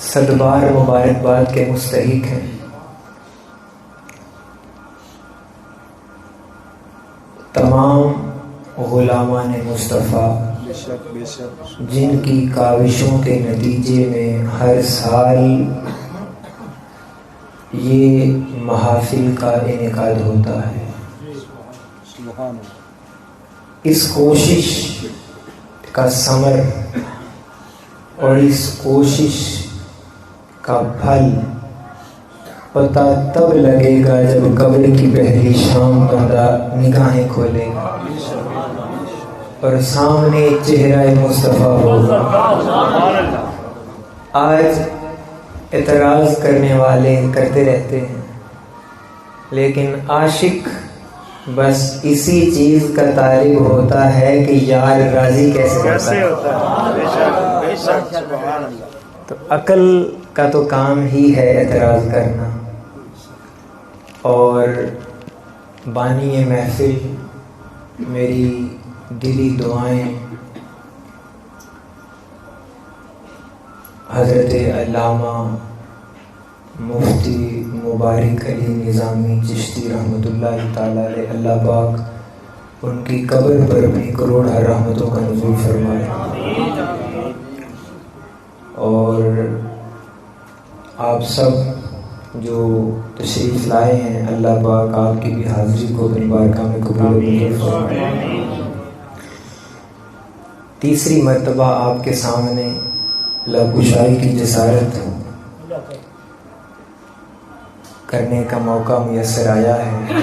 صدبار مبارکباد کے مستحق ہیں۔ تمام غلامان مصطفیٰ جن کی کاوشوں کے نتیجے میں ہر سال یہ محافل کا انعقاد ہوتا ہے، اس کوشش کا ثمر اور اس کوشش کا پھل پتہ تب لگے گا جب قبر کی پہلی شام بندہ نگاہیں کھولے گا اور سامنے چہرہ مصطفیٰ ہوگا۔ آج اعتراض کرنے والے کرتے رہتے ہیں، لیکن عاشق بس اسی چیز کا طالب ہوتا ہے کہ یار راضی کیسے ہوتا ہے۔ تو عقل کا تو کام ہی ہے اعتراض کرنا، اور بانی محفل میری دلی دعائیں حضرت علامہ مفتی مبارک علی نظامی چشتی رحمۃ اللہ تعالیٰ علیہ، اللہ پاک ان کی قبر پر اپنی کروڑ رحمتوں کا نزول فرمائے، اور آپ سب جو تشریف لائے ہیں اللہ پاک آپ کی بھی حاضری کو اپنی بارگاہ میں قبول فرمائے۔ تیسری مرتبہ آپ کے سامنے لب گشائی کی جسارت کرنے کا موقع میسر آیا ہے۔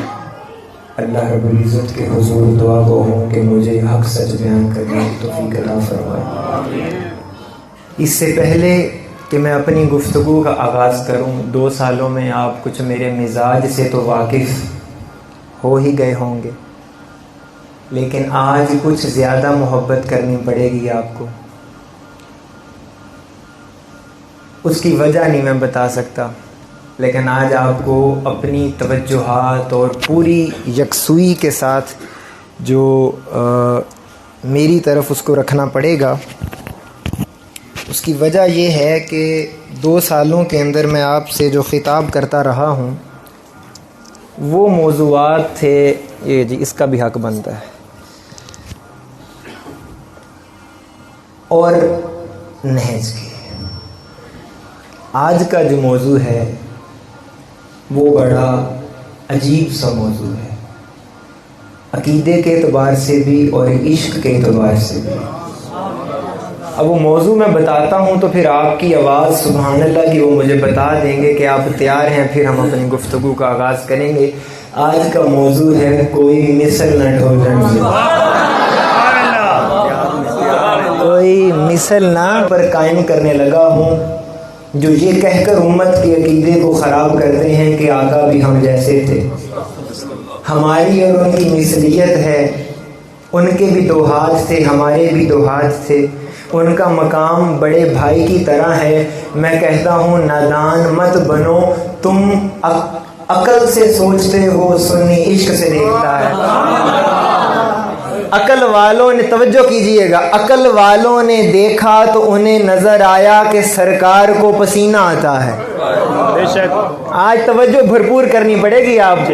اللہ رب العزت کے حضور دعا گو ہوں کہ مجھے حق سچ بیان کرنے کی توفیق عطا فرمائے۔ اس سے پہلے کہ میں اپنی گفتگو کا آغاز کروں، 2 سالوں میں آپ کچھ میرے مزاج سے تو واقف ہو ہی گئے ہوں گے، لیکن آج کچھ زیادہ محبت کرنی پڑے گی آپ کو۔ اس کی وجہ نہیں میں بتا سکتا، لیکن آج آپ کو اپنی توجہات اور پوری یکسوئی کے ساتھ جو میری طرف اس کو رکھنا پڑے گا۔ اس کی وجہ یہ ہے کہ 2 سالوں کے اندر میں آپ سے جو خطاب کرتا رہا ہوں وہ موضوعات تھے، یہ جی اس کا بھی حق بنتا ہے، اور نہج کے۔ آج کا جو موضوع ہے وہ بڑا عجیب سا موضوع ہے، عقیدے کے اعتبار سے بھی اور عشق کے اعتبار سے بھی۔ اب وہ موضوع میں بتاتا ہوں تو پھر آپ کی آواز سبحان اللہ کی وہ مجھے بتا دیں گے کہ آپ تیار ہیں، پھر ہم اپنی گفتگو کا آغاز کریں گے۔ آج کا موضوع ہے کوئی مثل نہ ڈھونڈنے، کوئی مثل نہ پر قائم کرنے لگا ہوں، جو یہ کہہ کر امت کے عقیدے کو خراب کرتے ہیں کہ آقا بھی ہم جیسے تھے، ہماری اور ان کی مثلیت ہے، ان کے بھی 2 ہاتھ تھے ہمارے بھی 2 ہاتھ تھے، ان کا مقام بڑے بھائی کی طرح ہے۔ میں کہتا ہوں نادان مت بنو، تم عقل سے سوچتے ہو، سنی عشق سے دیکھتا ہے۔ عقل والوں نے توجہ کیجئے گا، عقل والوں نے دیکھا تو انہیں نظر آیا کہ سرکار کو پسینہ آتا ہے۔ بے شک آج توجہ بھرپور کرنی پڑے گی آپ کو۔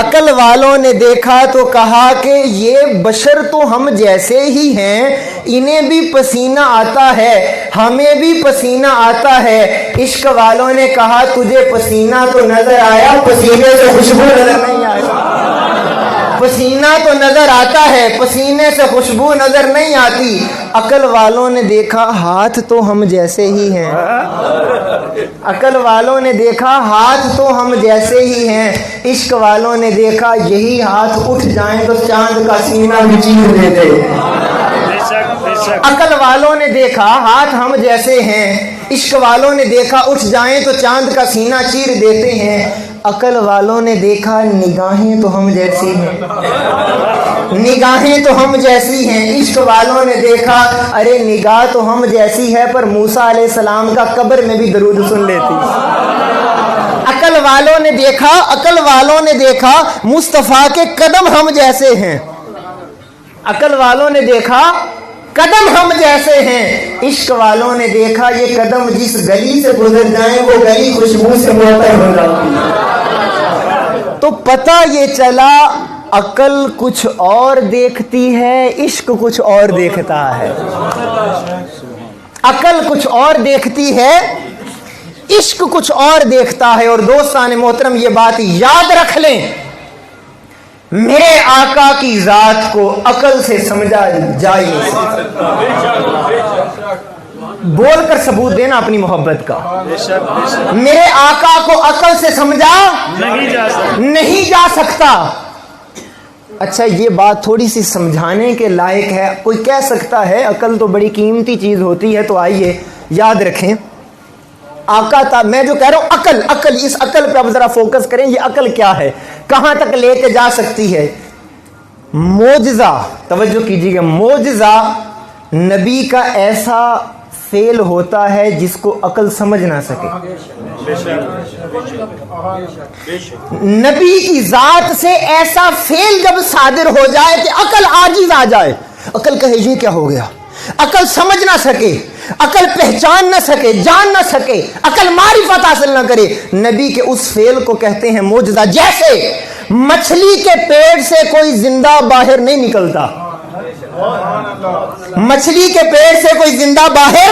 عقل والوں نے دیکھا تو کہا کہ یہ بشر تو ہم جیسے ہی ہیں، انہیں بھی پسینہ آتا ہے، ہمیں بھی پسینہ آتا ہے۔ عشق والوں نے کہا تجھے پسینہ تو نظر آیا، پسینے سے خوشبو نظر نہیں آئی۔ پسینہ تو نظر آتا ہے، پسینے سے خوشبو نظر نہیں آتی۔ عقل والوں نے دیکھا ہاتھ تو ہم جیسے ہی ہیں، عقل والوں نے دیکھا ہاتھ تو ہم جیسے ہی ہیں۔ عشق والوں نے دیکھا یہی ہاتھ اٹھ جائیں تو چاند کا سینہ بھی چیر دیتے۔ عقل والوں نے دیکھا ہاتھ ہم جیسے ہیں، عشق والوں نے دیکھا اٹھ جائیں تو چاند کا سینہ چیر دیتے ہیں۔ عقل والوں نے دیکھا نگاہیں تو ہم جیسی ہیں، نگاہیں تو ہم جیسی ہیں۔ عشق والوں نے دیکھا ارے نگاہ تو ہم جیسی ہے، پر موسیٰ علیہ السلام کا قبر میں بھی درود سن لیتی۔ عقل والوں نے دیکھا، عقل والوں نے دیکھا مصطفیٰ کے قدم ہم جیسے ہیں۔ عقل والوں نے دیکھا قدم ہم جیسے ہیں، عشق والوں نے دیکھا یہ قدم جس گلی سے گزر جائیں وہ گلی خوشبو سے معطر ہو جاتی ہے۔ تو پتہ یہ چلا عقل کچھ اور دیکھتی ہے، عشق کچھ اور دیکھتا ہے۔ عقل کچھ اور دیکھتی ہے، عشق کچھ اور دیکھتا ہے۔ اور دوستان محترم یہ بات یاد رکھ لیں، میرے آقا کی ذات کو عقل سے سمجھا جائے نہیں سکتا۔ بول کر ثبوت دینا اپنی محبت کا۔ میرے آقا کو عقل سے سمجھا نہیں جا سکتا۔ اچھا یہ بات تھوڑی سی سمجھانے کے لائق ہے۔ کوئی کہہ سکتا ہے عقل تو بڑی قیمتی چیز ہوتی ہے، تو آئیے یاد رکھیں آقا تھا، میں جو کہہ رہا ہوں عقل، اس عقل پہ اب ذرا فوکس کریں، یہ عقل کیا ہے، کہاں تک لے کے جا سکتی ہے۔ معجزہ، توجہ کیجیے گا، معجزہ نبی کا ایسا فعل ہوتا ہے جس کو عقل سمجھ نہ سکے۔ نبی کی ذات سے ایسا فعل جب صادر ہو جائے کہ عقل عاجز آ جائے، عقل کہے یہ کیا ہو گیا، عقل سمجھ نہ سکے، عقل پہچان نہ سکے، جان نہ سکے، عقل معرفت حاصل نہ کرے، نبی کے اس فعل کو کہتے ہیں معجزہ۔ جیسے مچھلی کے پیٹ سے کوئی زندہ باہر نہیں نکلتا، مچھلی کے پیٹ سے کوئی زندہ باہر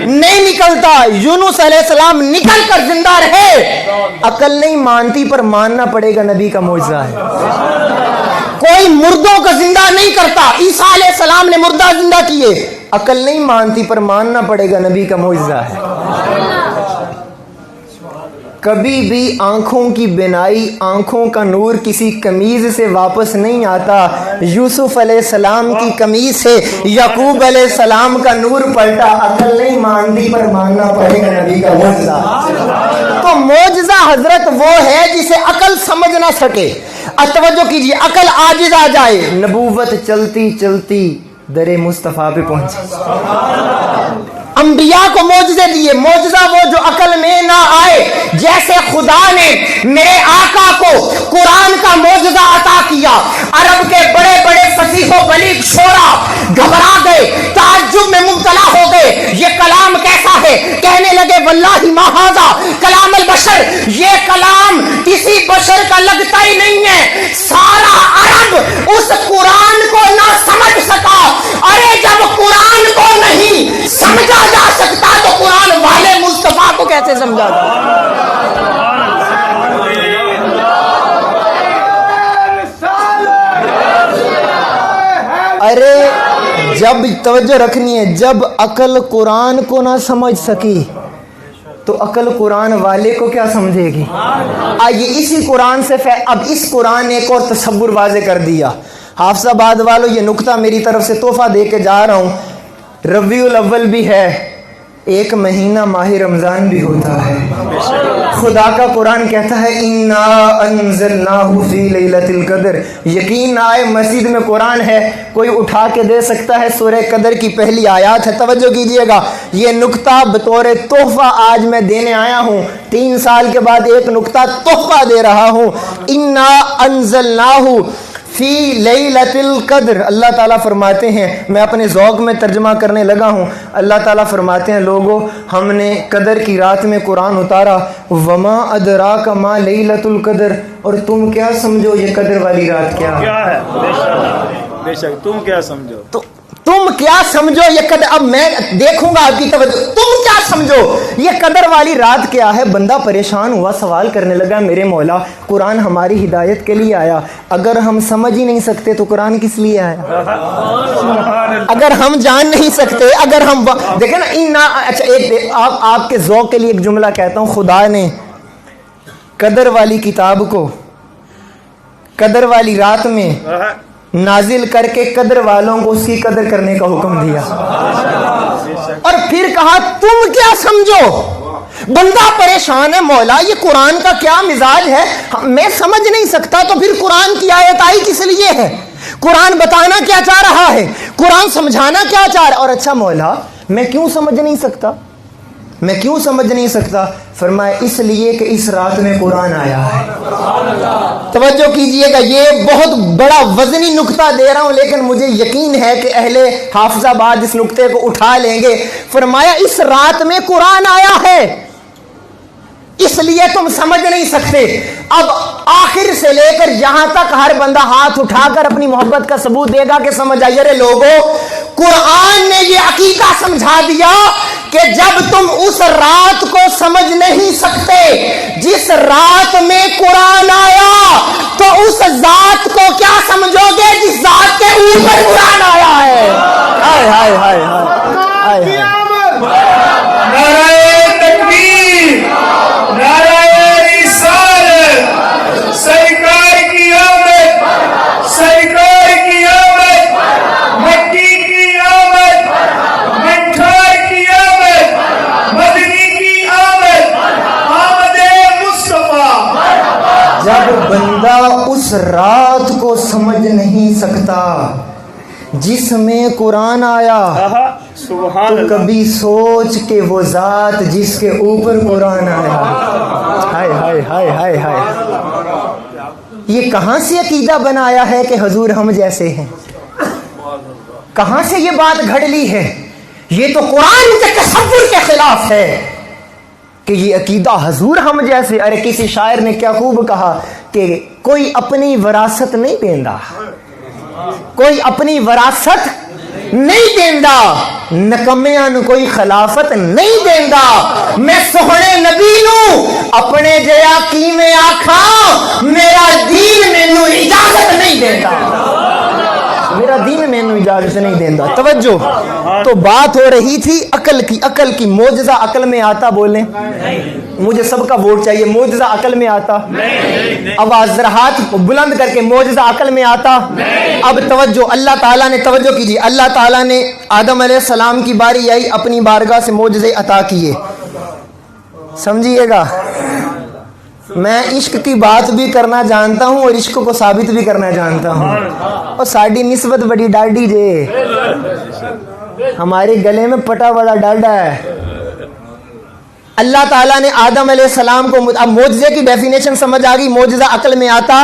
نہیں نکلتا، یونس علیہ السلام نکل کر زندہ رہے، عقل نہیں مانتی پر ماننا پڑے گا نبی کا معجزہ ہے۔ کوئی مردوں کو زندہ نہیں کرتا، عیسیٰ علیہ السلام نے مردہ زندہ کیے، عقل نہیں مانتی پر ماننا پڑے گا نبی کا معجزہ ہے۔ کبھی بھی آنکھوں کی بینائی، آنکھوں کا نور کسی قمیض سے واپس نہیں آتا۔ یوسف علیہ السلام کی قمیض سے یعقوب علیہ السلام کا نور پلٹا، عقل نہیں مانتی پر ماننا پڑے گا نبی کا معجزہ۔ تو معجزہ حضرت وہ ہے جسے عقل سمجھ نہ سکے۔ توجہ کیجیے، عقل عاجز آ جائے، نبوت چلتی چلتی در مصطفیٰ پہ پہنچے۔ انبیاء کو معجزے دیے، معجزہ وہ جو عقل میں نہ آئے۔ جیسے خدا نے میرے آقا کو قرآن کا معجزہ عطا کیا، عرب کے بڑے بڑے فصیح و بلیغ شعراء گھبرا گئے، تعجب میں مبتلا ہو گئے، یہ کلام کیسا ہے؟ کہنے لگے واللہ ما ھذا کلام البشر، یہ کلام کسی بشر کا لگتا ہی نہیں ہے۔ سارا عرب اس قرآن کو نہ سمجھ سکا۔ ارے جب قرآن کو نہیں سمجھا جا سکتا تو قرآن والے مصطفیٰ کو کیسے سمجھا جائے؟ ارے جب توجہ رکھنی ہے، جب عقل قرآن کو نہ سمجھ سکی تو عقل قرآن والے کو کیا سمجھے گی؟ آئیے اسی قرآن سے اب اس قرآن نے ایک اور تصور واضح کر دیا۔ حافظ آباد والوں یہ نکتہ میری طرف سے تحفہ دے کے جا رہا ہوں، ربیع الاول بھی ہے، ایک مہینہ ماہ رمضان بھی ہوتا ہے۔ خدا کا قرآن کہتا ہے انا انزلناہ فی لیلۃ القدر، یقین آئے مسجد میں قرآن ہے، کوئی اٹھا کے دے سکتا ہے، سورہ قدر کی پہلی آیات ہے۔ توجہ کیجئے گا، یہ نکتہ بطور تحفہ آج میں دینے آیا ہوں، 3 سال کے بعد ایک نکتہ تحفہ دے رہا ہوں۔ انا انزلناہ فی لیلۃ القدر، اللہ تعالیٰ فرماتے ہیں، میں اپنے ذوق میں ترجمہ کرنے لگا ہوں، اللہ تعالیٰ فرماتے ہیں لوگوں ہم نے قدر کی رات میں قرآن اتارا، وما ادراک ما لیلۃ القدر، اور تم کیا سمجھو یہ قدر والی رات کیا ہے؟ بے شک تم کیا سمجھو، تو تم کیا سمجھو یہ قدر، اب میں دیکھوں گا آپ کی توجہ، تم کیا سمجھو یہ قدر والی رات کیا ہے؟ بندہ پریشان ہوا، سوال کرنے لگا میرے مولا قرآن ہماری ہدایت کے لیے آیا، اگر ہم سمجھ ہی نہیں سکتے تو قرآن کس لیے آیا؟ اگر ہم جان نہیں سکتے، اگر ہم دیکھیں نا، اچھا ایک آپ کے ذوق کے لیے ایک جملہ کہتا ہوں، خدا نے قدر والی کتاب کو قدر والی رات میں نازل کر کے قدر والوں کو اس کی قدر کرنے کا حکم دیا، اور پھر کہا تم کیا سمجھو؟ بندہ پریشان ہے، مولا یہ قرآن کا کیا مزاج ہے، میں سمجھ نہیں سکتا، تو پھر قرآن کی آیت آئی کس لیے ہے؟ قرآن بتانا کیا چاہ رہا ہے؟ قرآن سمجھانا کیا چاہ رہا ہے؟ اور اچھا مولا میں کیوں سمجھ نہیں سکتا؟ میں کیوں سمجھ نہیں سکتا؟ فرمایا اس لیے کہ اس رات میں قرآن آیا ہے۔ توجہ کیجئے گا، یہ بہت بڑا وزنی نقطہ دے رہا ہوں، لیکن مجھے یقین ہے کہ اہل حافظ آباد اس نقطے کو اٹھا لیں گے۔ فرمایا اس رات میں قرآن آیا ہے، اس لیے تم سمجھ نہیں سکتے۔ اب آخر سے لے کر یہاں تک ہر بندہ ہاتھ اٹھا کر اپنی محبت کا ثبوت دے گا کہ سمجھ آئیے رے لوگوں، قرآن نے یہ عقیدہ سمجھا دیا کہ جب تم اس رات کو سمجھ نہیں سکتے جس رات میں قرآن آیا، تو اس ذات کو کیا سمجھو گے جس ذات کے اوپر قرآن آیا ہے۔ ہائے ہائے ہائے ہائے ہائے۔ نعرہ تکبیر، نعرہ رسالت، سرکار کی آمد، سرکار کی آمد، مکی کی آمد، منٹھار کی آمد، مدنی کی آمد، آمد مصطفیٰ۔ جب بندہ اس رات کو سمجھ نہیں سکتا جس میں قرآن آیا، سبحان تو اللہ۔ کبھی سوچ کہ وہ ذات جس کے اوپر قرآن آیا، ہائے ہائے ہائے ہائے ہائے، یہ کہاں سے عقیدہ بنایا ہے کہ حضور ہم جیسے ہیں؟ کہاں سے یہ بات گھڑ لی ہے؟ یہ تو قرآن کے تصور کے خلاف ہے کہ یہ عقیدہ حضور ہم جیسے۔ ارے کسی شاعر نے کیا خوب کہا کہ کوئی اپنی وراثت نہیں دیندا، کوئی اپنی وراثت نہیں دیندا، نکمیاں نو کوئی خلافت نہیں دیندا، میں سوہنے نبی نو اپنے جیا کی میں آکھا، میرا دین مینوں اجازت نہیں دیندا، میرا دین مینوں اجازت نہیں دیندا۔ توجہ، تو بات ہو رہی تھی عقل کی، عقل کی۔ معجزہ عقل میں آتا؟ بولیں، مجھے سب کا ووٹ چاہیے۔ معجزہ عقل میں آتا؟ آواز ذرا ہاتھ بلند کر کے، معجزہ عقل میں آتا؟ اب توجہ، اللہ تعالیٰ نے، توجہ کیجیے، اللہ تعالیٰ نے آدم علیہ السلام کی باری آئی، اپنی بارگاہ سے معجزے عطا کیے۔ سمجھیے گا، میں عشق کی بات بھی کرنا جانتا ہوں اور عشق کو ثابت بھی کرنا جانتا ہوں، اور ساڑی نسبت بڑی ڈاڈی جے، ہمارے گلے میں پٹا بڑا ڈاڈا ہے۔ اللہ تعالیٰ نے آدم علیہ السلام کو، اب معجزے کی ڈیفینیشن سمجھ آ گئی، معجزہ عقل میں آتا؟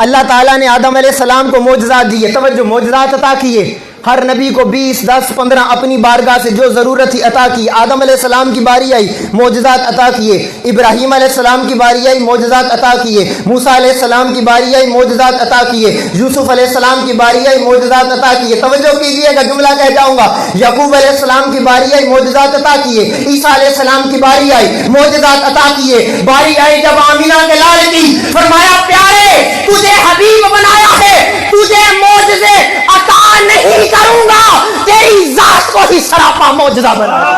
اللہ تعالیٰ نے آدم علیہ السلام کو معجزات دیے، توجہ، معجزات عطا کیے، ہر نبی کو 20 10 15 اپنی بارگاہ سے جو ضرورت تھی عطا کی۔ آدم علیہ السلام کی باری آئی، معجزات عطا کیے۔ ابراہیم علیہ السلام کی باری آئی، معجزات عطا کیے۔ موسیٰ علیہ السلام کی باری آئی، معجزات عطا کیے۔ یوسف علیہ السلام کی باری آئی، معجزات عطا کیے۔ توجہ کیجیے گا، جملہ کہہ جاؤں گا۔ یعقوب علیہ السلام کی باری آئی، معجزات عطا کیے۔ عیسیٰ علیہ السلام کی باری آئی، معجزات عطا کیے۔ باری آئی جب آمینہ کے لال کی، فرمایا پیارے تجھے حبیب بنایا ہے، تجھے معجزے عطا نہیں کروں گا، تیری ذات کو ہی سراپا معجزہ بنایا۔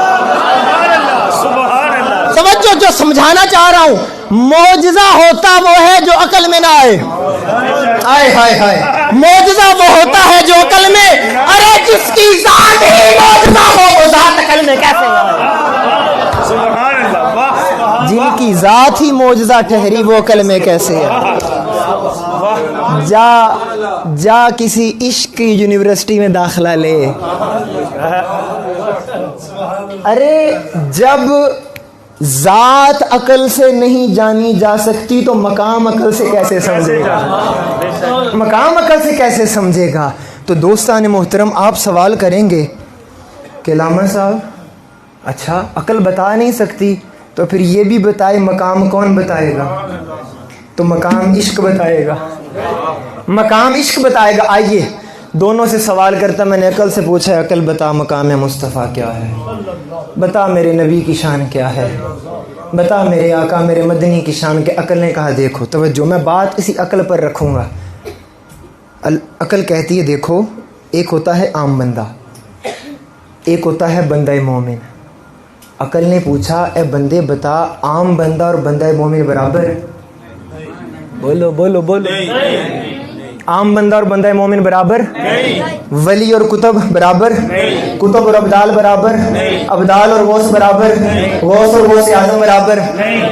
توجہ، جو سمجھانا چاہ رہا ہوں، معجزہ ہوتا وہ ہے جو عقل میں نہ آئے، ہائے ہائے ہائے، معجزہ وہ ہوتا ہے جو عقل میں، ارے جس کی ذات ہی معجزہ ہو وہ ذات عقل میں کیسے آئے؟ جن کی ذات ہی معجزہ ٹھہری وہ عقل میں کیسے ہے؟ جا کسی عشق کی یونیورسٹی میں داخلہ لے۔ ارے جب ذات عقل سے نہیں جانی جا سکتی تو مقام عقل سے کیسے سمجھے گا؟ مقام عقل سے کیسے سمجھے گا؟ تو دوستان محترم، آپ سوال کریں گے کہ علامہ صاحب اچھا عقل بتا نہیں سکتی تو پھر یہ بھی بتائے مقام کون بتائے گا؟ تو مقام عشق بتائے گا، مقام عشق بتائے گا۔ آئیے دونوں سے سوال کرتا، میں نے عقل سے پوچھا ہے، عقل بتا مقام مصطفیٰ کیا ہے، بتا میرے نبی کی شان کیا ہے، بتا میرے آقا میرے مدنی کی شان کے۔ عقل نے کہا دیکھو، توجہ، میں بات اسی عقل پر رکھوں گا۔ عقل کہتی ہے دیکھو، ایک ہوتا ہے عام بندہ، ایک ہوتا ہے بندہ مومن۔ عقل نے پوچھا اے بندے بتا، عام بندہ اور بندہ مومن برابر؟ بولو بولو بولو، عام بندہ اور بندہ مومن برابر؟ ولی اور کتب برابر؟ کتب اور ابدال برابر؟ ابدال اور غوث برابر؟ غوث اور غوث اعظم برابر؟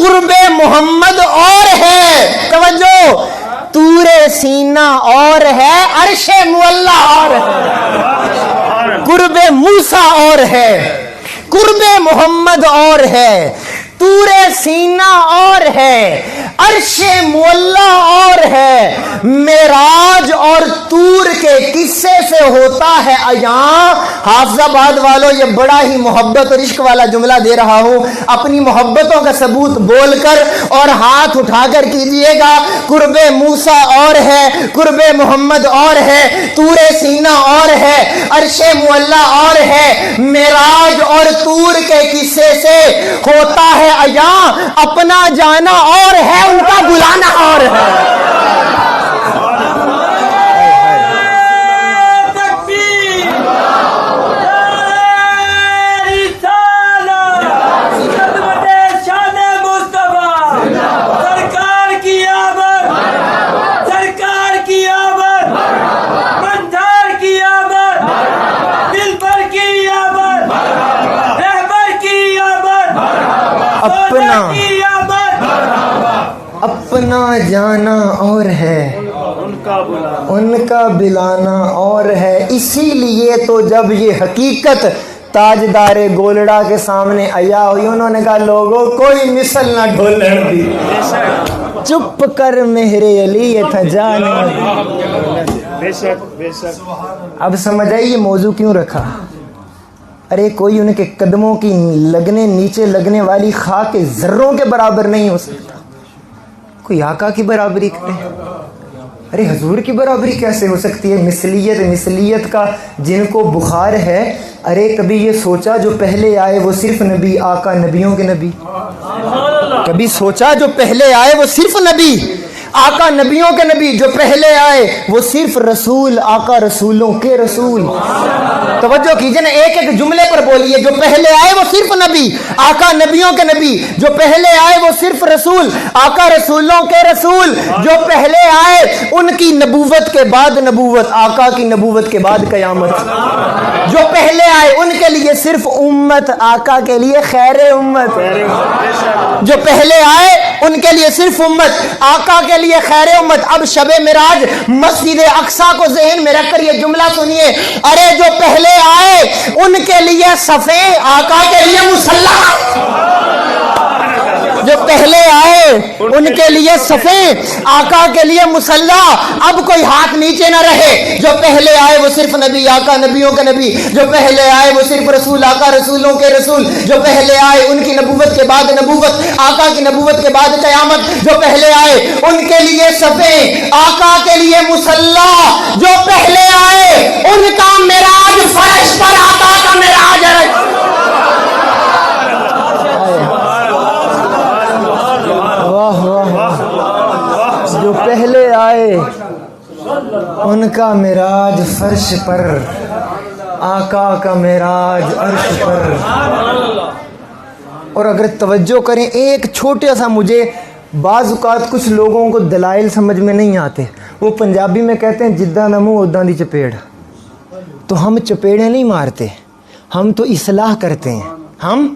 قرب محمد اور ہے، توجہ، طور سینہ اور ہے، عرش معلا اور ہے، قرب موسیٰ اور ہے، قرب محمد اور ہے، طور سینہ اور ہے، عرش معلا اور ہے، معراج اور طور کے قصے سے ہوتا ہے عیاں۔ حافظ آباد والوں، یہ بڑا ہی محبت اور عشق والا جملہ دے رہا ہوں، اپنی محبتوں کا ثبوت بول کر اور ہاتھ اٹھا کر کیجئے گا۔ قرب موسیٰ اور ہے، قرب محمد اور ہے، طور سینہ اور ہے، عرش معلا اور ہے، معراج اور طور کے قصے سے ہوتا ہے عیاں، اپنا جانا اور ہے، ان کا بلانا اور ہے۔ اپنا جانا اور ہے، ان کا بلانا اور ہے، اسی لیے تو جب یہ حقیقت تاجدار گولڑا کے سامنے آیا ہوئی، انہوں نے کہا لوگوں کوئی مثل نہ ڈھولن دی، چپ کر میرے علی یہ تھا جانے۔ اب سمجھ آئی یہ موضوع کیوں رکھا؟ ارے کوئی ان کے قدموں کی لگنے نیچے لگنے والی خاک کے ذروں کے برابر نہیں ہو سکتا۔ کوئی آقا کی برابری کرے، ارے حضور کی برابری کیسے ہو سکتی ہے؟ مثلیت کا جن کو بخار ہے، ارے کبھی یہ سوچا جو پہلے آئے وہ صرف نبی، آقا نبیوں کے نبی؟ کبھی سوچا جو پہلے آئے وہ صرف نبی، آقا نبیوں کے نبی؟ جو پہلے آئے وہ صرف رسول، آقا رسولوں کے رسول۔ توجہ کیجئے نا، ایک ایک جملے پر بولیے، جو پہلے آئے وہ صرف نبی، آقا نبیوں کے نبی، جو پہلے آئے وہ صرف رسول، آقا رسولوں کے رسول، جو پہلے آئے ان کی نبوت کے بعد نبوت، آقا کی نبوت کے بعد قیامت، جو پہلے آئے ان کے لیے صرف امت، آقا کے لیے خیر امت، جو پہلے آئے ان کے لیے صرف امت، آقا کے لیے خیر امت۔ اب شب معراج مسجد اقصیٰ کو ذہن میں رکھ کر یہ جملہ سنیے، ارے جو پہلے آئے ان کے لیے صفیں، آقا کے لیے مصلی، جو پہلے آئے ان کے لیے صفیں، آقا کے لیے مصلی۔ اب کوئی ہاتھ نیچے نہ رہے، جو پہلے آئے وہ صرف نبی، آقا نبیوں کے نبی، جو پہلے آئے وہ صرف رسول، آقا رسولوں کے رسول، جو پہلے آئے ان کی نبوت کے بعد نبوت، آقا کی نبوت کے بعد قیامت، جو پہلے آئے ان کے لیے صفیں، آقا کے لیے مصلی، جو پہلے آئے ان کا معراج فرش پر، آقا کا معراج عرش۔ جو پہلے آئے ان کا معراج فرش پر، آقا کا معراج عرش پر۔ اور اگر توجہ کریں ایک چھوٹا سا، مجھے بعض اوقات کچھ لوگوں کو دلائل سمجھ میں نہیں آتے، وہ پنجابی میں کہتے ہیں جداں دا منہ اوداں دی چپیڑ، تو ہم چپیڑیں نہیں مارتے، ہم تو اصلاح کرتے ہیں، ہم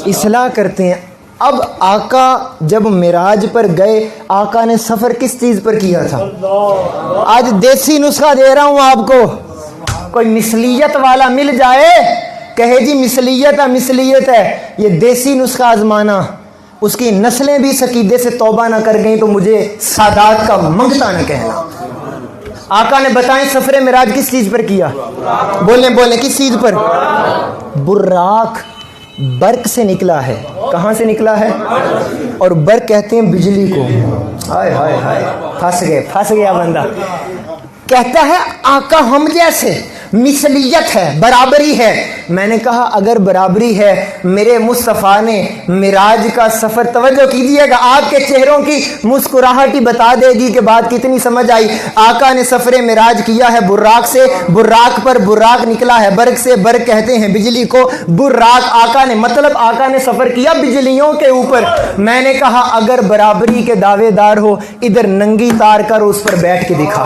اصلاح کرتے ہیں۔ اب آقا جب معراج پر گئے، آقا نے سفر کس چیز پر کیا تھا؟ آج دیسی نسخہ دے رہا ہوں آپ کو، کوئی مثلیت والا مل جائے کہے جی مثلیت ہے، یہ دیسی نسخہ آزمانا، اس کی نسلیں بھی سکیدے سے توبہ نہ کر گئیں تو مجھے سادات کا منگتا نہ کہنا۔ آقا نے بتائیں سفر معراج کس چیز پر کیا؟ بولیں کس چیز پر؟ براق برق سے نکلا ہے۔ کہاں سے نکلا ہے؟ اور برق کہتے ہیں بجلی کو۔ ہائے ہائے ہائے، پھنس گیا بندہ۔ کہتا ہے آقا ہم جیسے، مثلیت ہے، برابری ہے۔ میں نے کہا اگر برابری ہے، میرے مصطفیٰ نے معراج کا سفر، توجہ کیجیے گا، آپ کے چہروں کی مسکراہٹ ہی بتا دے گی کہ بات کتنی سمجھ آئی۔ آقا نے سفر معراج کیا ہے براق سے، براق پر براق نکلا ہے برق سے، برق کہتے ہیں بجلی کو، براق آقا نے، مطلب آقا نے سفر کیا بجلیوں کے اوپر۔ میں نے کہا اگر برابری کے دعوے دار ہو، ادھر ننگی تار کر اس پر بیٹھ کے دکھا۔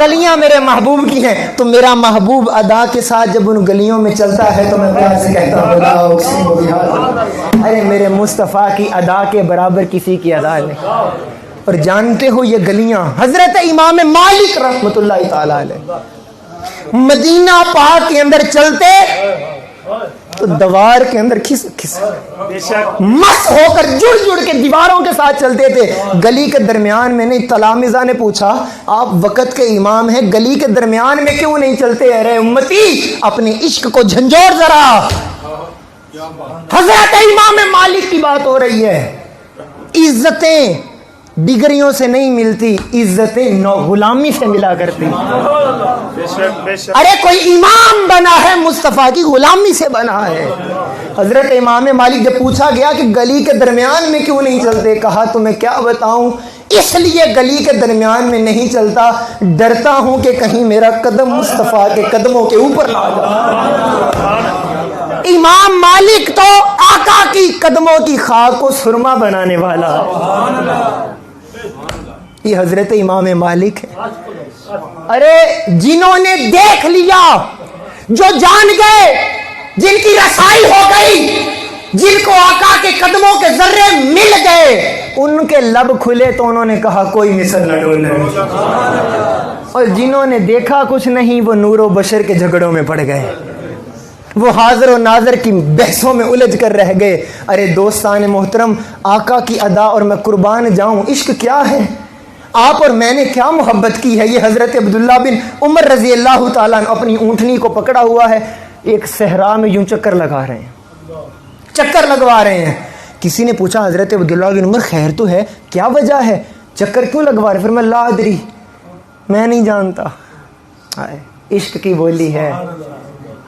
گلیاں میرے محبوب کی ہیں. تو میرا محبوب ادا کے ساتھ جب ان گلیوں میں چلتا ہے تو میں پیار سے کہتا ہوں ارے میرے مصطفیٰ کی ادا کے برابر کسی کی ادا نہیں. اور جانتے ہو یہ گلیاں حضرت امام مالک رحمۃ اللہ تعالی علیہ مدینہ پاک کے اندر چلتے تو دیوار کے اندر مس ہو کر جڑ کے دیواروں کے ساتھ چلتے تھے. گلی کے درمیان میں نہیں. تلامذہ نے پوچھا آپ وقت کے امام ہیں, گلی کے درمیان میں کیوں نہیں چلتے؟ ارے امتی اپنے عشق کو جھنجھوڑ ذرا. حضرت امام مالک کی بات ہو رہی ہے. عزتیں ڈگریوں سے نہیں ملتی, عزتیں غلامی سے ملا کرتی. ارے کوئی امام بنا ہے مصطفیٰ کی غلامی سے بنا ہے. حضرت امام مالک جب پوچھا گیا کہ گلی کے درمیان میں کیوں نہیں چلتے, کہا تمہیں کیا بتاؤں, اس لیے گلی کے درمیان میں نہیں چلتا, ڈرتا ہوں کہ کہیں میرا قدم مصطفیٰ کے قدموں کے اوپر نہ جائے. امام مالک تو آقا کی قدموں کی خاک کو سرما بنانے والا ہے. یہ حضرت امام مالک ہے. ارے جنہوں نے دیکھ لیا, جو جان گئے, جن کی رسائی ہو گئی, جن کو آقا کے قدموں کے ذرے مل گئے, ان کے لب کھلے تو انہوں نے کہا کوئی مثل نہ ڈولے. اور جنہوں نے دیکھا کچھ نہیں وہ نور و بشر کے جھگڑوں میں پڑ گئے, وہ حاضر و ناظر کی بحثوں میں الجھ کر رہ گئے. ارے دوستان محترم, آقا کی ادا اور میں قربان جاؤں, عشق کیا ہے, آپ اور میں نے کیا محبت کی ہے. یہ حضرت عبداللہ بن عمر رضی اللہ تعالیٰ عنہ اپنی اونٹنی کو پکڑا ہوا ہے, ایک صحرا میں یوں چکر لگا رہے ہیں, چکر لگوا رہے ہیں. کسی نے پوچھا حضرت عبداللہ بن عمر خیر تو ہے, کیا وجہ ہے, چکر کیوں لگوا رہے؟ فرمایا لا ادری, میں نہیں جانتا. عشق کی بولی ہے,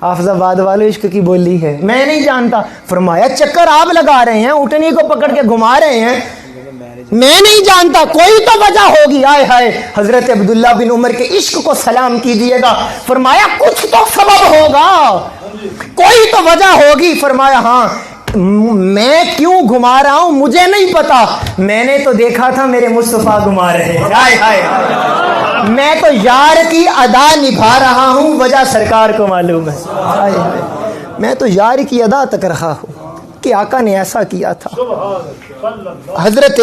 حافظ آباد والے عشق کی بولی ہے, میں نہیں جانتا. فرمایا چکر آپ لگا رہے ہیں, اونٹنی کو پکڑ کے گھما رہے ہیں, میں نہیں جانتا, کوئی تو وجہ ہوگی. آئے ہائے, حضرت عبداللہ بن عمر کے عشق کو سلام کیجئے گا. فرمایا کچھ تو سبب ہوگا, کوئی تو وجہ ہوگی. فرمایا ہاں, میں کیوں گھما رہا ہوں مجھے نہیں پتا, میں نے تو دیکھا تھا میرے مصطفیٰ گھما رہے ہیں. آئے ہائے, میں تو یار کی ادا نبھا رہا ہوں, وجہ سرکار کو معلوم ہے. آئے ہائے, میں تو یار کی ادا تک رہا ہوں کہ آقا نے ایسا کیا تھا. حضرت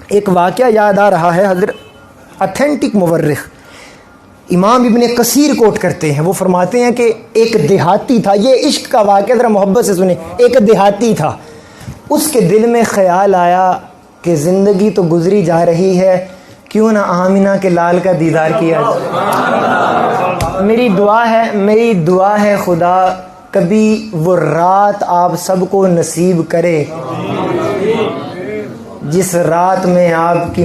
ایک واقعہ یاد آ رہا ہے, حضرت اتھینٹک مورخ امام ابن کثیر کوٹ کرتے ہیں. وہ فرماتے ہیں کہ ایک دیہاتی تھا, یہ عشق کا واقعہ ذرا محبت سے سنیں. ایک دیہاتی تھا, اس کے دل میں خیال آیا کہ زندگی تو گزری جا رہی ہے, کیوں نہ آمینہ کے لال کا دیدار کیا جائے. میری دعا ہے خدا کبھی وہ رات آپ سب کو نصیب کرے جس رات میں آپ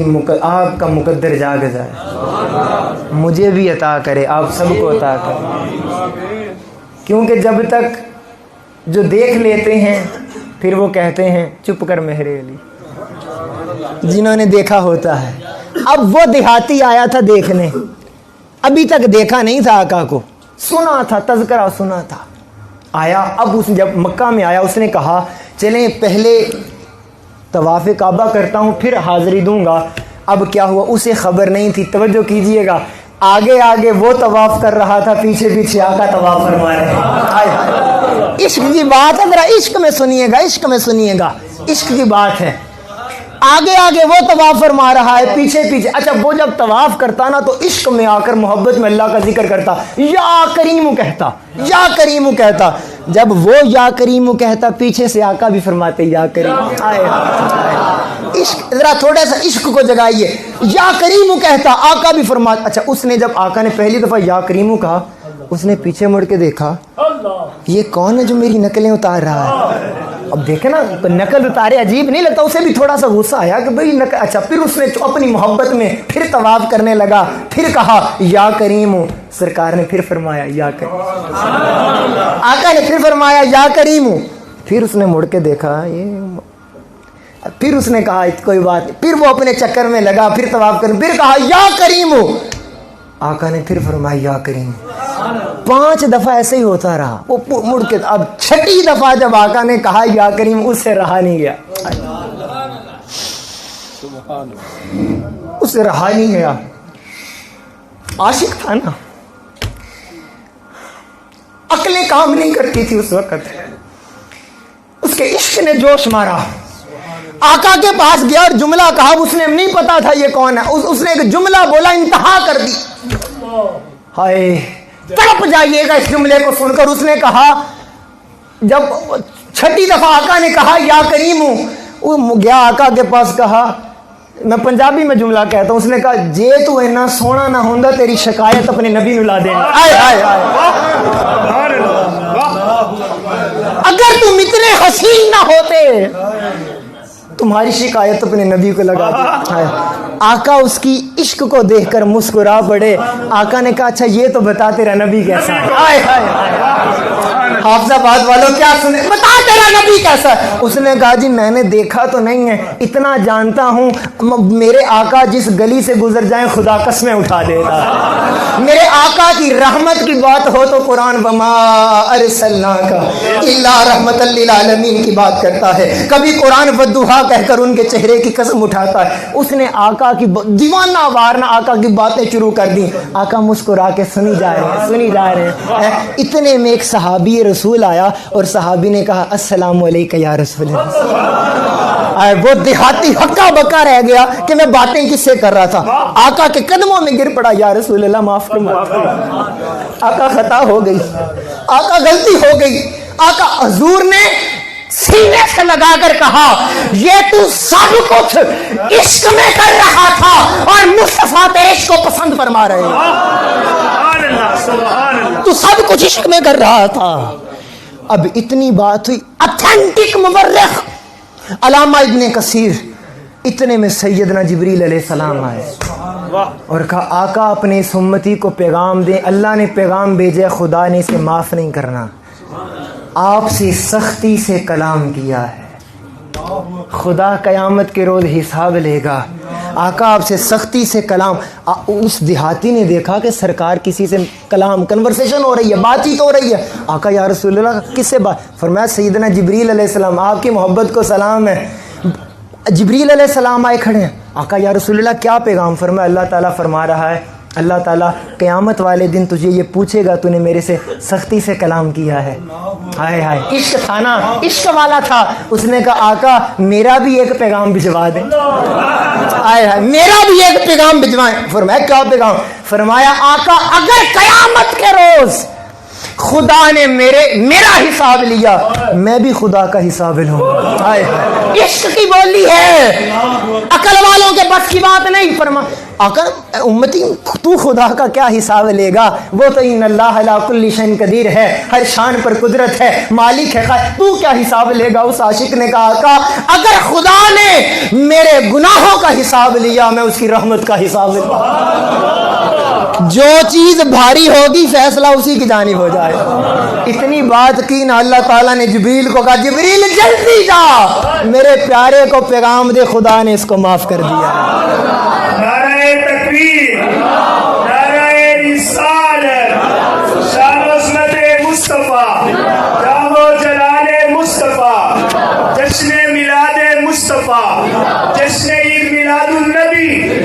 کا مقدر جاگ جائے. مجھے بھی عطا کرے, آپ سب کو عطا کرے. کیونکہ جب تک جو دیکھ لیتے ہیں پھر وہ کہتے ہیں چپ کر مہرے علی, جنہوں نے دیکھا ہوتا ہے. اب وہ دیہاتی آیا تھا دیکھنے, ابھی تک دیکھا نہیں تھا آقا کو, سنا تھا, تذکرہ سنا تھا. آیا, اب اس جب مکہ میں آیا اس نے کہا چلیں پہلے طواف کعبہ کرتا ہوں پھر حاضری دوں گا. اب کیا ہوا, اسے خبر نہیں تھی. توجہ کیجئے گا, آگے آگے وہ طواف کر رہا تھا, پیچھے پیچھے آقا طواف فرما رہے ہیں. عشق کی بات ہے, ذرا عشق میں سنیے گا, عشق میں سنیے گا, عشق کی بات ہے. آگے آگے وہ طواف فرما رہا ہے, پیچھے پیچھے. اچھا وہ جب طواف کرتا نا تو عشق میں آ کر محبت میں اللہ کا ذکر کرتا, یا کریم کہتا, یا کریم کہتا. جب وہ یا کریم کہتا پیچھے سے آقا بھی فرماتے یا کریم. آئے عشق, ذرا تھوڑا سا عشق کو جگائیے. یا کریم کہتا, آقا بھی فرماتا. اچھا اس نے جب آقا نے پہلی دفعہ یا کریم کہا, اس نے پیچھے مڑ کے دیکھا یہ کون ہے جو میری نقلیں اتار رہا ہے. اب دیکھیں نا, نقل اتارے عجیب نہیں لگتا, اسے بھی تھوڑا سا غصہ آیا کہ بھئی نقل. اچھا پھر اس نے اپنی محبت میں پھر طواف کرنے لگا, پھر کہا یا کریم. سرکار نے پھر فرمایا یا کریم, آقا نے پھر فرمایا یا کریم. پھر اس نے مڑ کے دیکھا یہ, پھر اس نے کہا کوئی بات نہیں. پھر وہ اپنے چکر میں لگا, پھر طواف کرنے, پھر کہا یا کریم. آقا نے پھر فرمایا یا کریم. 5 دفعہ ایسے ہی ہوتا رہا. وہ مڑ کے اب 6ٹھی دفعہ جب آقا نے کہا یا کریم, اس سے رہا نہیں گیا, اس سے رہا نہیں گیا. عاشق تھا نا, عقلیں کام نہیں کرتی تھی اس وقت, اس کے عشق نے جوش مارا, آقا کے پاس گیا اور جملہ کہا, اس نے نہیں پتا تھا یہ کون ہے, اس نے ایک جملہ بولا, انتہا کر دی. ہائے تڑپ جائیے گا اس جملے کو سن کر. اس نے کہا, جب چھٹی دفعہ آقا نے کہا یا کریم ہوں, وہ گیا آقا کے پاس, کہا, میں پنجابی میں جملہ کہتا ہوں, اس نے کہا جے تو اینا سونا نہ ہوندا تیری شکایت اپنے نبی نو لا دینا. آئے آئے آئے, اگر تم اتنے حسین نہ ہوتے تمہاری شکایت اپنے نبی کو لگا دی. آقا اس کی عشق کو دیکھ کر مسکرا پڑے. آقا نے کہا اچھا یہ تو بتا تیرا نبی کیسا ہے. آئے آئے, حافظ آباد والوں کیا سنے, بتا تیرا نبی کیسا ہے. اس نے کہا جی میں نے دیکھا تو نہیں ہے, اتنا جانتا ہوں میرے آقا جس گلی سے گزر جائیں خدا قسمیں اٹھا دیتا. میرے آقا کی رحمت کی بات ہو تو قرآن وما ارسلناک الا رحمت للعالمین کی بات کرتا ہے. کبھی قرآن والضحیٰ کہہ کر ان کے چہرے کی قسم اٹھاتا ہے. اس نے آقا کی دیوانہ وارنہ آقا کی باتیں شروع کر دی. آقا مسکرا کے سنی جا رہے ہیں. اتنے میں ایک صحابی رسول آیا اور صحابی نے کہا السلام علیکہ یا رسول اللہ. وہ دیہاتی ہکا بکا رہ گیا کہ میں باتیں کس سے کر رہا تھا. آقا کے قدموں میں گر پڑا, یا رسول اللہ معاف فرمائے. آقا خطا ہو گئی, آقا غلطی ہو گئی. آقا حضور نے سینے سے لگا کر کہا یہ تو سب کچھ عشق میں کر رہا تھا اور مصطفیٰ تیرے عشق کو پسند فرما رہے ہیں. تو سب کچھ عشق میں کر رہا تھا. اب اتنی بات ہوئی, اتھینٹک مورخ علامہ ابن کثیر, اتنے میں سیدنا جبریل علیہ السلام آئے اور کہا آقا اپنے اس امتی کو پیغام دیں, اللہ نے پیغام بھیجا, خدا نے اسے معاف نہیں کرنا, آپ سے سختی سے کلام کیا ہے, خدا قیامت کے روز حساب لے گا. آقا آپ سے سختی سے کلام. اس دیہاتی نے دیکھا کہ سرکار کسی سے کلام, کنورسیشن ہو رہی ہے, بات چیت ہو رہی ہے. آقا یا رسول اللہ کس سے بات؟ فرمایا سیدنا جبریل علیہ السلام, آپ کی محبت کو سلام ہے. جبریل علیہ السلام آئے کھڑے ہیں. آقا یا رسول اللہ کیا پیغام؟ فرمایا اللہ تعالیٰ فرما رہا ہے, اللہ تعالیٰ قیامت والے دن تجھے یہ پوچھے گا تو نے میرے سے سختی سے کلام کیا ہے. ہائے ہائے, عشق تھا نا, عشق والا تھا. اس نے کہا آقا میرا بھی ایک پیغام بھجوا دیں. ہائے ہائے, میرا بھی ایک پیغام بھجوائیں. فرمایا کیا پیغام؟ فرمایا آقا اگر قیامت کے روز خدا نے میرا حساب لیا, میں بھی خدا کا حساب لوں. عشق کی بولی ہے, عقل والوں کے بس کی بات نہیں. فرما آقا امتی تو خدا کا کیا حساب لے گا, وہ تو ان اللہ علی کل شیء قدیر ہے, ہر شان پر قدرت ہے, مالک ہے, تو کیا حساب لے گا؟ اس عاشق نے کہا آقا اگر خدا نے میرے گناہوں کا حساب لیا میں اس کی رحمت کا حساب لوں. جو چیز بھاری ہوگی فیصلہ اسی کی جانب ہو جائے. اتنی بات کی نا, اللہ تعالیٰ نے جبریل کو کہا جبریل جلدی جا, میرے پیارے کو پیغام دے, خدا نے اس کو معاف کر دیا. نعرہ تکبیر, نعرہ رسالت, شان و عظمت مصطفیٰ, جاہ و جلال مصطفیٰ, جشن میلاد مصطفیٰ, جشن عید میلاد النبی,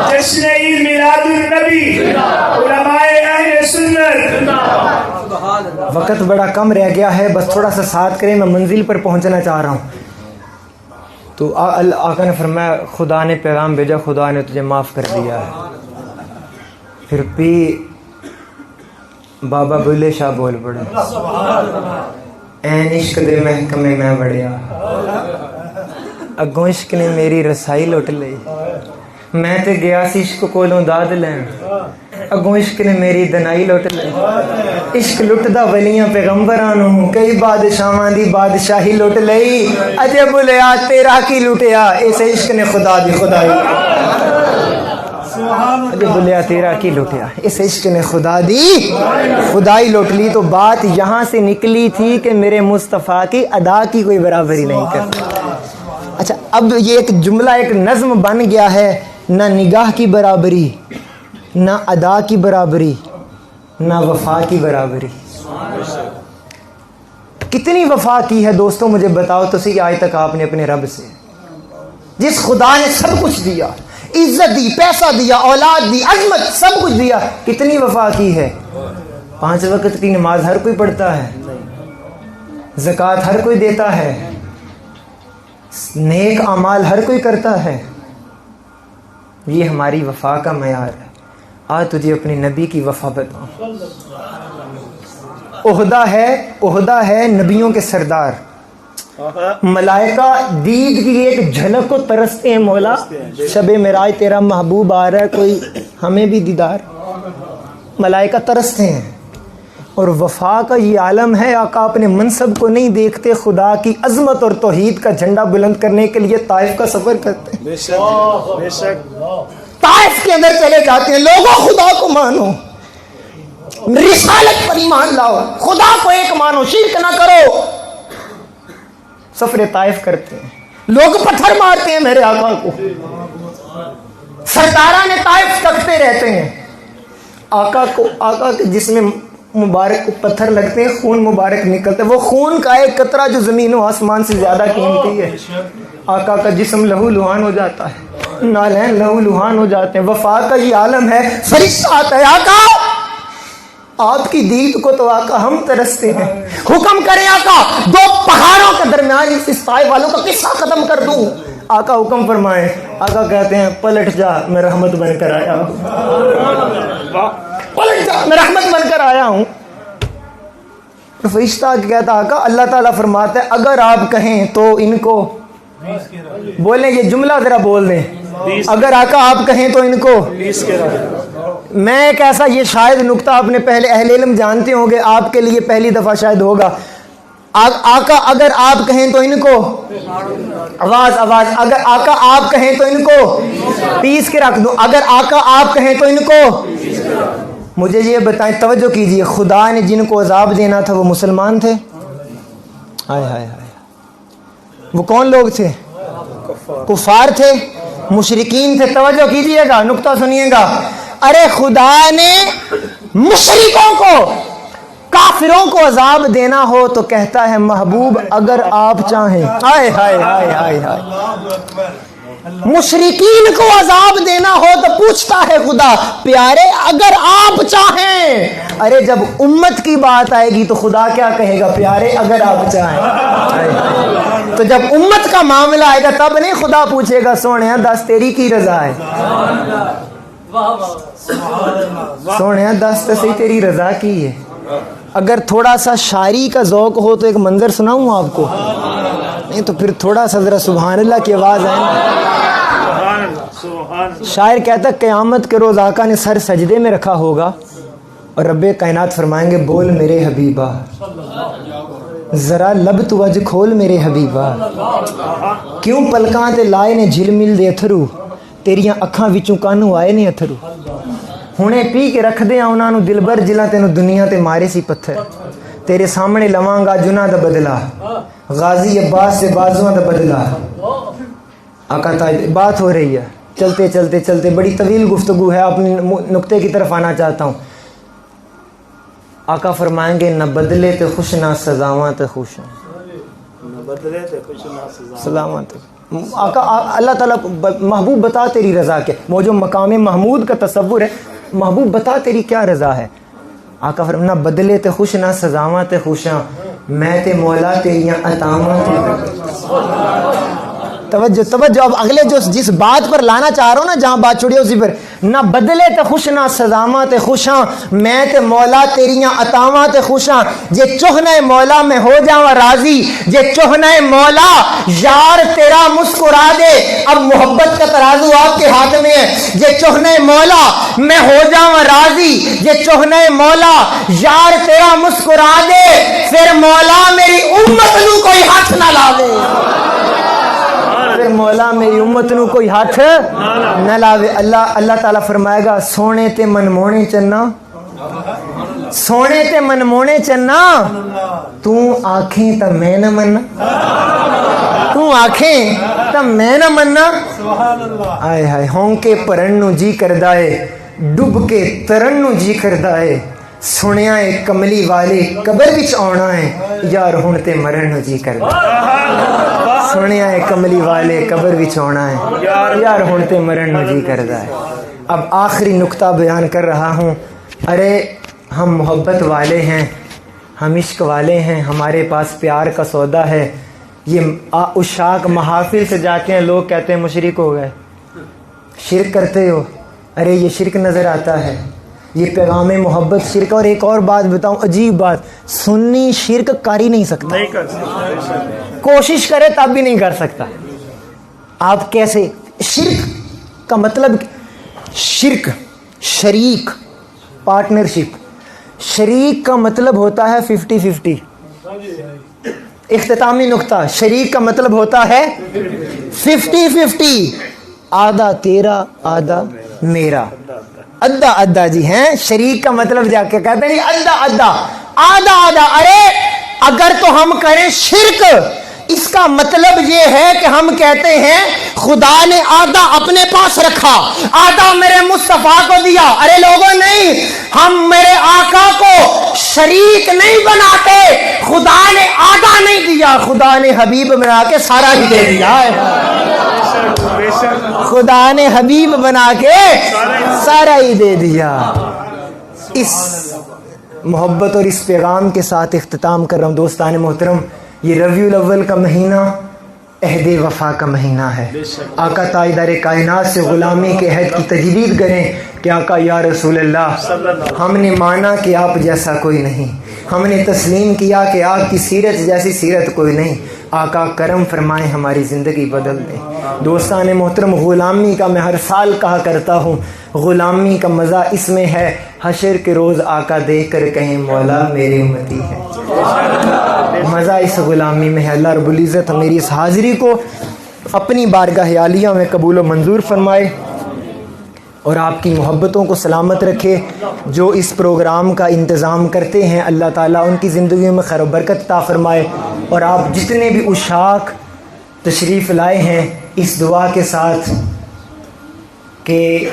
جشن عید میلاد النبی, علماء اہل سنت. وقت بڑا کم رہ گیا ہے, بس تھوڑا سا ساتھ کریں, میں منزل پر پہنچنا چاہ رہا ہوں. تو آقا نے فرمایا خدا نے پیغام بھیجا, خدا نے تجھے معاف کر دیا ہے. پھر پی بابا بلے شاہ بول پڑے, این عشق دے محکمے میں بڑھیا, اگوں عشق نے میری رسائی لٹ لئی, میں تے گیا سی عشق کولوں داد لین, اگوں عشق نے میری دنائی لٹ لئی. عشق لٹدا ولیاں پیغمبراں نوں, کئی بادشاہاں دی بادشاہی لٹ لئی, اجے بلیا تیرا کی لٹیا, اس عشق نے خدا دی خدائی. اجے بلیا تیرا کی لٹیا, اس عشق نے خدا دی خدائی لوٹ لی. تو بات یہاں سے نکلی تھی کہ میرے مصطفیٰ کی ادا کی کوئی برابری نہیں کرتا. اچھا اب یہ ایک جملہ, ایک نظم بن گیا ہے, نہ نگاہ کی برابری, نہ ادا کی برابری, نہ وفا کی برابری. کتنی وفا کی ہے دوستوں مجھے بتاؤ تو صحیح آج تک آپ نے اپنے رب سے, جس خدا نے سب کچھ دیا, عزت دی, پیسہ دیا, اولاد دی, عظمت, سب کچھ دیا. کتنی وفا کی ہے؟ 5 وقت کی نماز ہر کوئی پڑھتا ہے, زکوٰۃ ہر کوئی دیتا ہے, نیک اعمال ہر کوئی کرتا ہے. یہ ہماری وفا کا معیار ہے. آج تجھے اپنے نبی کی وفا بتاؤں. عہدہ ہے نبیوں کے سردار. ملائکہ دید کی ایک جھلک کو ترستے ہیں, مولا شب معراج تیرا محبوب آ رہا ہے, کوئی ہمیں بھی دیدار. ملائکہ ترستے ہیں. اور وفا کا یہ عالم ہے. آقا اپنے منصب کو نہیں دیکھتے, خدا کی عظمت اور توحید کا جھنڈا بلند کرنے کے لیے طائف کا سفر کرتے ہیں. بے شک طائف کے اندر چلے جاتے ہیں. لوگوں خدا کو مانو, رسالت پر ایمان لاؤ, خدا کو ایک مانو, شرک نہ کرو. سفر طائف کرتے ہیں. لوگ پتھر مارتے ہیں میرے آقا کو. سرداران طائف تکتے رہتے ہیں. آقا کے جسم مبارک کو پتھر لگتے ہیں, خون مبارک نکلتے ہیں. وہ خون کا ایک قطرہ جو زمین و آسمان سے زیادہ قیمتی ہے. آقا کا جسم لہو لہان ہو جاتا ہے, نالین لہو لہان ہو جاتے ہیں. وفا کا یہ عالم ہے. فرشتہ آتا ہے, آقا آپ کی دید کو تو آقا ہم ترستے ہیں, حکم کریں آقا 2 پہاڑوں کے درمیان اس طائف والوں کا قصہ ختم کر دوں. آقا حکم فرمائیں. آقا کہتے ہیں پلٹ جا, میں رحمت بن کر آیا ہوں. پلٹ جا, میں رحمت بن کر آیا ہوں. فرشتہ کہتا آقا اللہ تعالیٰ فرماتا ہے اگر آپ کہیں تو ان کو بولیں, یہ جملہ ذرا بول دیں. اگر آقا آپ کہیں تو ان کو. میں ایک ایسا, یہ شاید نکتہ اپنے پہلے اہل علم جانتے ہوں گے, آپ کے لیے پہلی دفعہ شاید ہوگا. آقا اگر آپ کہیں تو ان کو, آواز, اگر آقا آپ کہیں تو ان کو پیس کے رکھ دو. اگر آقا آپ کہیں تو ان کو. مجھے یہ بتائیں, توجہ کیجئے, خدا نے جن کو عذاب دینا تھا وہ مسلمان تھے؟ ہائے ہائے ہائے, وہ کون لوگ تھے؟ کفار تھے, مشرکین تھے. توجہ کیجئے گا, نکتہ سنیے گا. ارے خدا نے مشرکوں کو, کافروں کو عذاب دینا ہو تو کہتا ہے محبوب اگر آپ چاہیں. ہائے ہائے ہائے ہائے ہائے. مشرکین کو عذاب دینا ہو تو پوچھتا ہے خدا پیارے اگر آپ چاہیں. ارے جب امت کی بات آئے گی تو خدا کیا کہے گا؟ پیارے اگر آپ چاہیں. تو جب امت کا معاملہ آئے گا تب نہیں خدا پوچھے گا سونے دس تیری کی رضا ہے, سونے دس تو صحیح تیری رضا کی ہے. اگر تھوڑا سا شاعری کا ذوق ہو تو ایک منظر سناؤں آپ کو, نہیں تو پھر تھوڑا سا ذرا سبحان اللہ کی آواز آئے. شاعر کہتا قیامت کے روز آقا نے سر سجدے میں رکھا ہوگا اور رب کائنات فرمائیں گے بول میرے حبیبا, ذرا لب تو اج کھول میرے حبیبا, کیوں پلکاں تے لائے نے جھل مل دے اتھرو, تیریاں اکھاں وچوں کانوں آئے نے اتھرو. ਹੁਣੇ ਪੀ ਕੇ ਰੱਖਦੇ ਆ ਉਹਨਾਂ ਨੂੰ ਦਿਲਬਰ ਜਿਲਾ ਤੈਨੂੰ ਦੁਨੀਆ ਤੇ ਮਾਰੇ ਸੀ ਪੱਥਰ, ਤੇਰੇ ਸਾਹਮਣੇ ਲਵਾਂਗਾ ਜੁਨਾ ਦਾ ਬਦਲਾ, غازی عباس سے بازوਆਂ ਦਾ ਬਦਲਾ. آقا بات ہو رہی ہے, چلتے چلتے چلتے بڑی طویل گفتگو ہے, اپنے نقطے کی طرف آنا چاہتا ہوں. آقا فرمائیں گے نہ بدلے تے خوش نہ سزاواں تے خوش, سلامت. آقا اللہ تعالیٰ محبوب بتا تیری رضا کے, وہ جو مقام محمود کا تصور ہے, محبوب بتا تیری کیا رضا ہے. آقا فرمائیں نہ بدلے تے خوش نہ سزاواں تے خوشاں, میں تے مولا تیریاں عطاواں تے. توجہ توجہ, اب اگلے جو جس بات پر لانا چاہ رہا ہوں نا, جہاں بات چھوڑی اسی پر, نہ بدلے تے خوش نہ سزاواں تے خوشاں, میں تے مولا تیریاں عطاواں تے خوشاں. جے چوہنے مولا میں ہو جاواں راضی, جے چوہنے مولا یار تیرا مسکرا دے. اب محبت کا ترازو آپ کے ہاتھ میں ہے. جے چوہنے مولا میں ہو جاواں راضی, جے چوہنے مولا یار تیرا مسکرا دے, پھر مولا میری امت نو کوئی ہاتھ نہ لاوے, پھر مولا میری امت نو کوئی ہاتھ نہ لاوے. اللہ تعالیٰ فرمائے گا سونے تے منمونے چنا, سونے تے منمونے چنا, تو آنکھیں تا میں نہ مننا, تو آنکھیں تا میں نہ مننا. آئے ہائے ہونکے پرن نو جی کردا ہے, ڈب کے ترن نو جی کردا ہے, سنیا ہے کملی والے قبر وچ آنا ہے, یار ہن تے مرن نو جی کردا. سونے آئے کملی والے قبر بھی چھوڑنا ہے یار ہونتے مرن مجی کردا ہے. اب آخری نقطہ بیان کر رہا ہوں. ارے ہم محبت والے ہیں, ہم عشق والے ہیں, ہمارے پاس پیار کا سودا ہے. یہ عشاق محافل سے جاتے ہیں, لوگ کہتے ہیں مشرک ہو گئے, شرک کرتے ہو. ارے یہ شرک نظر آتا ہے, یہ پیغام محبت شرک. اور ایک اور بات بتاؤں, عجیب بات, سنی شرک کر ہی نہیں سکتا, کوشش کرے تب بھی نہیں کر سکتا. آپ کیسے؟ شرک کا مطلب شرک شریک, پارٹنرشپ. شریک کا مطلب ہوتا ہے 50-50. اختتامی نقطہ, شریک کا مطلب ہوتا ہے 50-50, آدھا تیرا آدھا میرا, ادھا ادھا. جی ہیں, شریک کا مطلب جا کے کہتے ہیں ادھا ادھا, آدھا آدھا. ارے اگر تو ہم کریں شرک, اس کا مطلب یہ ہے کہ ہم کہتے ہیں خدا نے آدھا اپنے پاس رکھا, آدھا میرے مصطفیٰ کو دیا. ارے لوگوں نہیں, ہم میرے آقا کو شریک نہیں بناتے, خدا نے آدھا نہیں دیا, خدا نے حبیب بنا کے سارا ہی دے دیا ہے. خدا نے حبیب بنا کے سارا ہی دے دیا. اس محبت اور اس پیغام کے ساتھ اختتام کر رہا ہوں. دوستان محترم, یہ ربیع الاول کا مہینہ عہد وفا کا مہینہ ہے. آقا تاجدار کائنات سے غلامی کے عہد کی تجدید کریں کہ آقا یا رسول اللہ, ہم نے مانا کہ آپ جیسا کوئی نہیں, ہم نے تسلیم کیا کہ آپ کی سیرت جیسی سیرت کوئی نہیں. آقا کرم فرمائیں, ہماری زندگی بدل دیں. دوستان محترم, غلامی کا میں ہر سال کہا کرتا ہوں, غلامی کا مزہ اس میں ہے, حشر کے روز آقا دیکھ کر کہیں مولا میری امتی ہے. مزہ اس غلامی میں ہے. اللہ رب العزت میری اس حاضری کو اپنی بارگاہ عالیہ میں قبول و منظور فرمائے اور آپ کی محبتوں کو سلامت رکھے. جو اس پروگرام کا انتظام کرتے ہیں, اللہ تعالیٰ ان کی زندگیوں میں خیر و برکت عطا فرمائے. اور آپ جتنے بھی عشاق تشریف لائے ہیں, اس دعا کے ساتھ کہ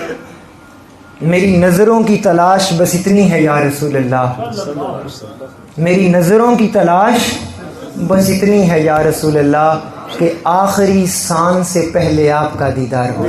میری نظروں کی تلاش بس اتنی ہے یا رسول اللہ, میری نظروں کی تلاش بس اتنی ہے یا رسول اللہ کہ آخری سانس سے پہلے آپ کا دیدار ہو.